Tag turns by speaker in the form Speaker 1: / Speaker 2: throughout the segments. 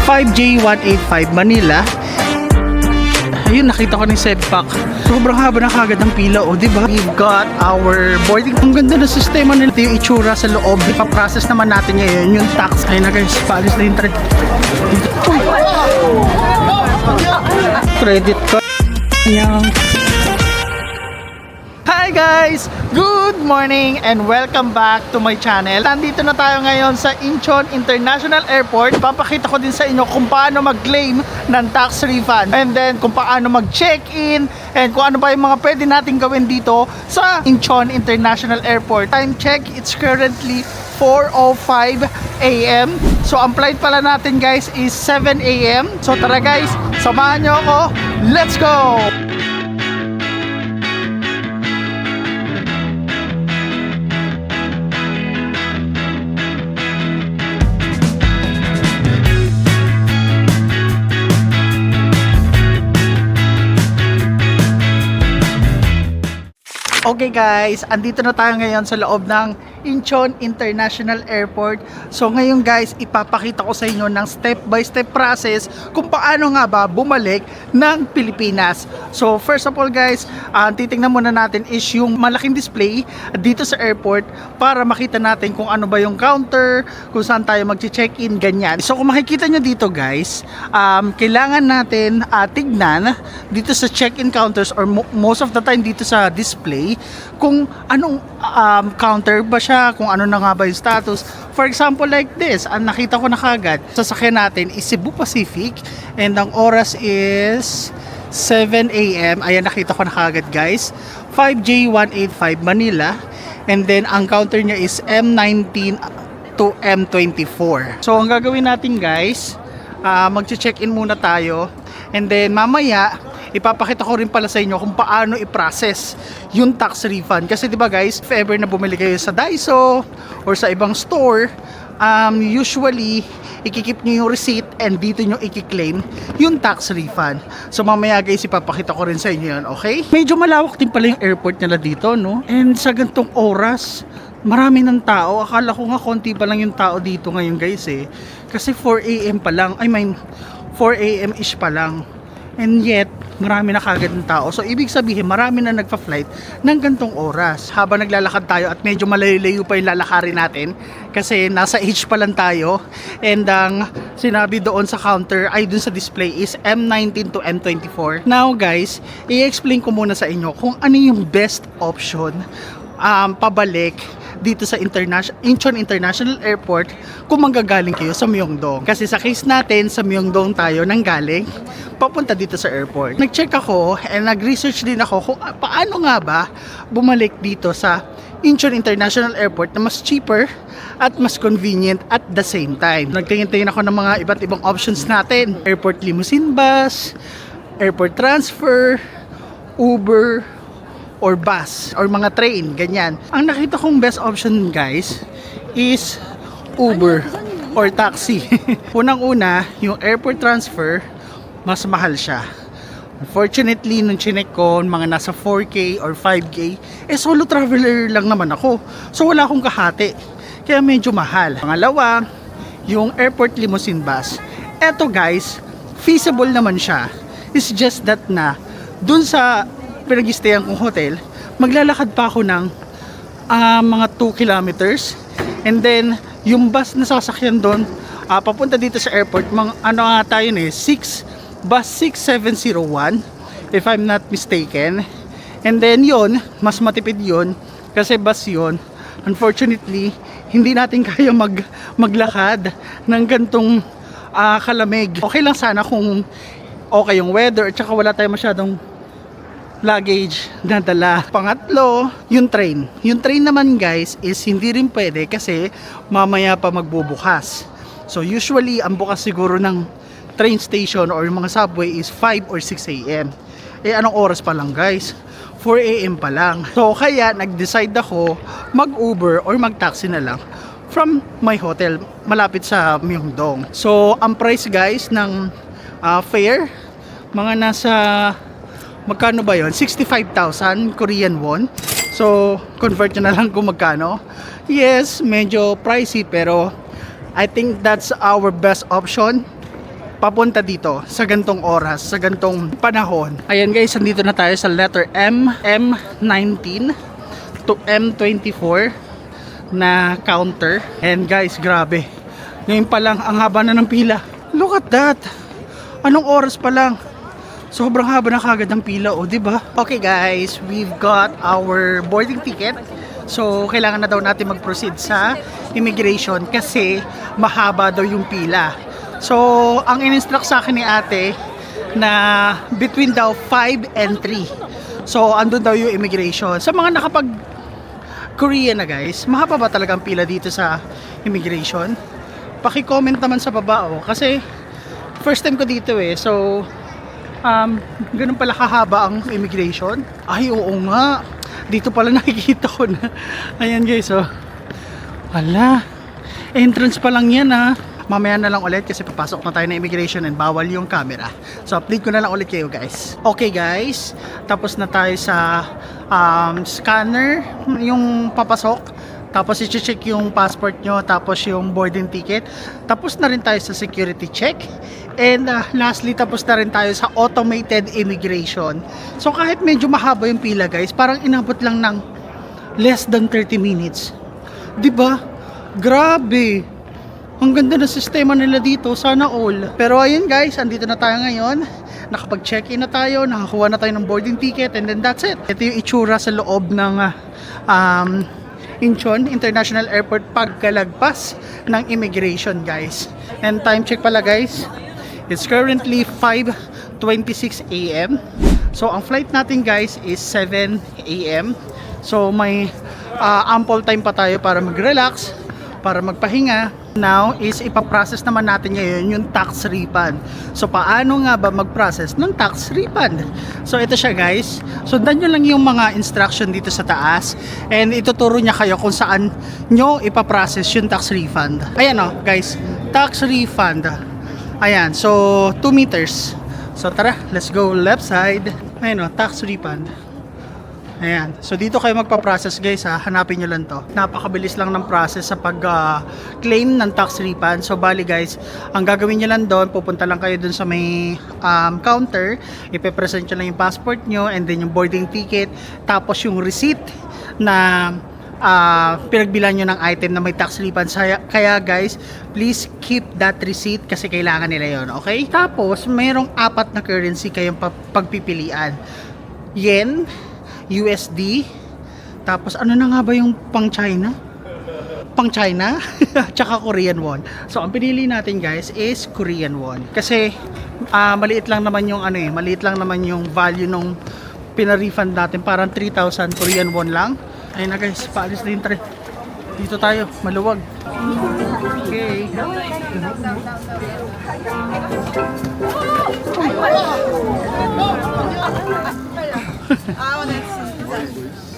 Speaker 1: 5J185 Manila. Ayun, nakita ko ng setback. Sobrang haba na kagad ng pila, oh, di ba? We've got our boarding. Ang ganda ng sistema nila. Ito yung itsura sa loob. Ipaprocess naman natin ngayon yung tax. Ayun na guys, paalis na yung train. Credit card. Hi guys! Good morning and welcome back to my channel. Nandito na tayo ngayon sa Incheon International Airport. Papakita ko din sa inyo kung paano mag-claim ng tax refund, and then kung paano mag-check-in, and kung ano pa yung mga pwede natin gawin dito sa Incheon International Airport. Time check, it's currently 4:05 AM. So ang flight pala natin guys is 7 AM. So tara guys, samahan nyo ako. Let's go! Okay guys, andito na tayo ngayon sa loob ng Incheon International Airport. So ngayon guys, ipapakita ko sa inyo ng step by step process kung paano nga ba bumalik ng Pilipinas. So first of all guys, titingnan muna natin is yung malaking display dito sa airport para makita natin kung ano ba yung counter, kung saan tayo mag-check-in, ganyan. So kung makikita nyo dito guys, kailangan natin tignan dito sa check-in counters or most of the time dito sa display kung anong counter ba siya, kung ano na nga ba yung status. For example like this, ang nakita ko na kagad, sasakyan natin is Cebu Pacific and ang oras is 7 AM. Ayan, nakita ko na kagad guys, 5J185 Manila, and then ang counter niya is M19 to M24. So ang gagawin natin guys, mag-check-in muna tayo, and then mamaya ipapakita ko rin pala sa inyo kung paano i-process yung tax refund. Kasi diba guys, if ever na bumili kayo sa Daiso or sa ibang store, usually ikikip nyo yung receipt and dito nyo ikiklaim yung tax refund. So mamaya guys, ipapakita ko rin sa inyo yun, okay? Medyo malawak din pala yung airport nila dito, no? And sa gantong oras, marami ng tao. Akala ko nga konti pa lang yung tao dito ngayon guys eh. Kasi 4 AM pa lang, 4 AM ish pa lang. And yet, marami na kagad ng tao. So, ibig sabihin, marami na nagpa-flight ng gantong oras. Habang naglalakad tayo at medyo malayo-layo pa yung lalakarin natin kasi nasa H pa lang tayo. And ang sinabi doon sa counter ay doon sa display is M19 to M24. Now guys, i-explain ko muna sa inyo kung ano yung best option pabalik dito sa Incheon International Airport kung manggagaling kayo sa Myeongdong. Kasi sa case natin, sa Myeongdong tayo nanggaling papunta dito sa airport. Nag-check ako and nag-research din ako kung paano nga ba bumalik dito sa Incheon International Airport na mas cheaper at mas convenient at the same time. Nagtingin-tingin ako ng mga iba't ibang options natin. Airport limousine bus, airport transfer, Uber, or bus, or mga train, ganyan. Ang nakita kong best option guys is Uber or taxi. Unang-una, yung airport transfer, mas mahal siya. Unfortunately, nung chinek ko, mga nasa 4K or 5K, solo traveler lang naman ako. So wala akong kahati. Kaya medyo mahal. Pangalawa, yung airport limousine bus. Eto guys, feasible naman siya. It's just that na, dun sa pinag-stayan kong hotel, maglalakad pa ako ng mga 2 kilometers, and then yung bus na sasakyan doon papunta dito sa airport, tayo na bus 6701 if I'm not mistaken, and then yon mas matipid yon kasi bus yon. Unfortunately, hindi natin kaya maglakad ng gantong kalamig. Okay lang sana kung okay yung weather at saka wala tayong masyadong luggage na dala. Pangatlo, yung train. Yung train naman guys is hindi rin pwede kasi mamaya pa magbubukas. So usually ang bukas siguro ng train station or yung mga subway is 5 or 6 AM. Anong oras pa lang guys? 4 AM pa lang. So kaya nag-decide ako mag-Uber or mag-taxi na lang from my hotel malapit sa Myeongdong. So ang price guys ng fare, mga nasa magkano ba yon? 65,000 Korean won. So convert nyo na lang kung magkano. Yes, medyo pricey pero I think that's our best option papunta dito sa gantong oras, sa gantong panahon. Ayan guys, nandito na tayo sa letter M, M19 to M24 na counter. And guys, grabe. Ngayon pa lang, ang haba na ng pila. Look at that. Anong oras pa lang? Sobrang haba na kagad ng pila, oh, di ba? Okay guys, we've got our boarding ticket. So, kailangan na daw natin mag-proceed sa immigration kasi mahaba daw yung pila. So, ang in-instruct sa akin ni ate na between daw 5 and 3. So, andun daw yung immigration. Sa mga nakapag-Korea na guys, mahaba ba talaga ang pila dito sa immigration? Paki-comment naman sa baba, oh, kasi first time ko dito eh. So, ganun pala kahaba ang immigration. Ay, oo nga. Dito pala nakikita ko na. Ayan guys, oh. Hala. Entrance pa lang yan, ha. Mamaya na lang ulit kasi papasok na tayo na immigration and bawal yung camera. So, update ko na lang ulit kayo guys. Okay guys. Tapos na tayo sa scanner. Yung papasok. Tapos i-check yung passport nyo, tapos yung boarding ticket. Tapos na rin tayo sa security check. And lastly, tapos na rin tayo sa automated immigration. So kahit medyo mahaba yung pila guys, parang inabot lang ng less than 30 minutes. 'Di ba? Grabe. Ang ganda ng sistema nila dito, sana all. Pero ayun guys, andito na tayo ngayon. Nakapag-check-in na tayo, nakakuha na tayo ng boarding ticket, and then that's it. Ito yung itsura sa loob ng Incheon International Airport pagkalagpas ng immigration guys. And time check pala guys, it's currently 5:26 AM. So ang flight natin guys is 7 AM. So may ample time pa tayo para mag-relax, para magpahinga. Now is ipaprocess naman natin ngayon yung tax refund. So paano nga ba mag-process ng tax refund? So ito siya guys. Sundan nyo lang yung mga instruction dito sa taas and ituturo niya kayo kung saan nyo ipaprocess yung tax refund. Ayan o guys, tax refund. Ayan, so 2 meters. So tara, let's go left side. Ayan o, tax refund. Ayan. So dito kayo magpa-process guys ha. Hanapin nyo lang to. Napakabilis lang ng process sa pag-claim ng tax refund. So bali guys, ang gagawin nyo lang doon, pupunta lang kayo doon sa may counter. Ipe-present nyo lang yung passport nyo and then yung boarding ticket. Tapos yung receipt na pinagbilan nyo ng item na may tax refund. Kaya guys, please keep that receipt kasi kailangan nila yon, okay? Tapos mayroong 4 na currency kayong pagpipilian. Yen, USD, tapos ano na nga ba yung pang China? Pang China, tsaka Korean won. So ang pinili natin guys is Korean won. Kasi maliit lang naman yung maliit lang naman yung value nung pina-refund natin, parang 3,000 Korean won lang. Ayun na guys, paalis na yung tren. Dito tayo, maluwag. Okay.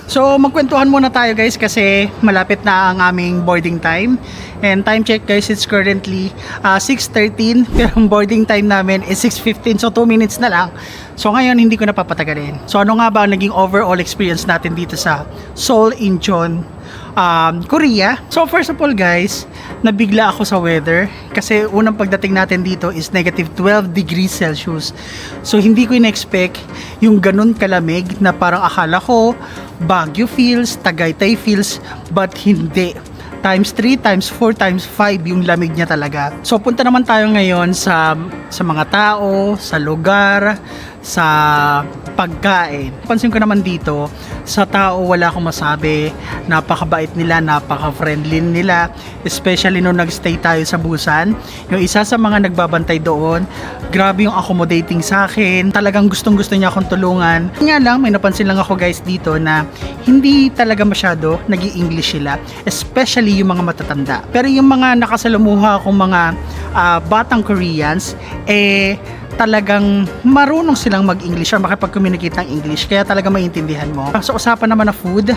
Speaker 1: So magkwentuhan muna tayo guys kasi malapit na ang aming boarding time. And time check guys, it's currently 6:13 pero ang boarding time namin is 6:15, so 2 minutes na lang. So ngayon hindi ko na papatagalin. So ano nga ba ang naging overall experience natin dito sa Seoul, Incheon, Korea? So first of all guys, nabigla ako sa weather kasi unang pagdating natin dito is negative 12 degrees Celsius. So hindi ko in-expect yung ganun kalamig na parang akala ko Baguio feels, Tagaytay feels, but hindi. Times 3, times 4, times 5 yung lamig niya talaga. So punta naman tayo ngayon sa mga tao, sa lugar, sa pagkain. Pansin ko naman dito, sa tao wala akong masabi. Napakabait nila, napaka-friendly nila. Especially nung nagstay tayo sa Busan. Yung isa sa mga nagbabantay doon, grabe yung accommodating sa akin. Talagang gustong-gusto niya akong tulungan. Nga lang, may napansin lang ako guys dito na hindi talaga masyado nag-i-English sila. Especially yung mga matatanda. Pero yung mga nakasalamuha akong mga batang Koreans, talagang marunong silang mag-English or makipag-communicate ng English, kaya talaga maintindihan mo. So usapan naman na food,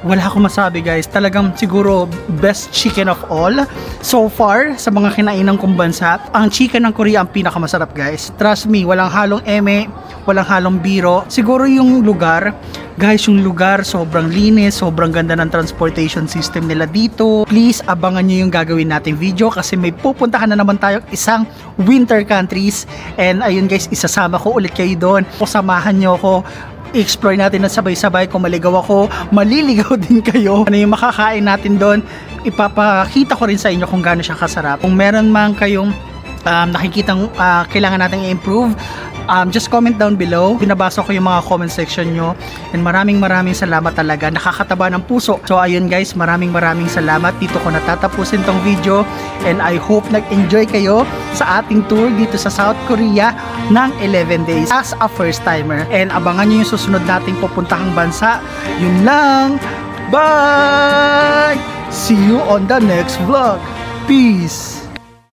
Speaker 1: wala akong masabi guys, talagang siguro best chicken of all so far sa mga kinainan kong bansa. Ang chicken ng Korea ang pinakamasarap guys, trust me, walang halong eme, walang halong biro. Siguro yung lugar Guys, yung lugar sobrang linis, sobrang ganda ng transportation system nila dito. Please, abangan nyo yung gagawin nating video kasi may pupuntahan na naman tayong isang winter countries. And ayun guys, isasama ko ulit kayo doon. O samahan nyo ako, i-explore natin na sabay-sabay. Kung maligaw ako, maliligaw din kayo. Ano yung makakain natin doon, ipapakita ko rin sa inyo kung gaano siya kasarap. Kung meron man kayong nakikitang kailangan natin i-improve, just comment down below. Binabasa ko yung mga comment section nyo. And maraming salamat talaga. Nakakataba ng puso. So ayun guys, maraming salamat. Dito ko natatapusin tong video. And I hope nag-enjoy kayo sa ating tour dito sa South Korea ng 11 days as a first timer. And abangan nyo yung susunod nating pupuntahang bansa. Yun lang. Bye! See you on the next vlog. Peace!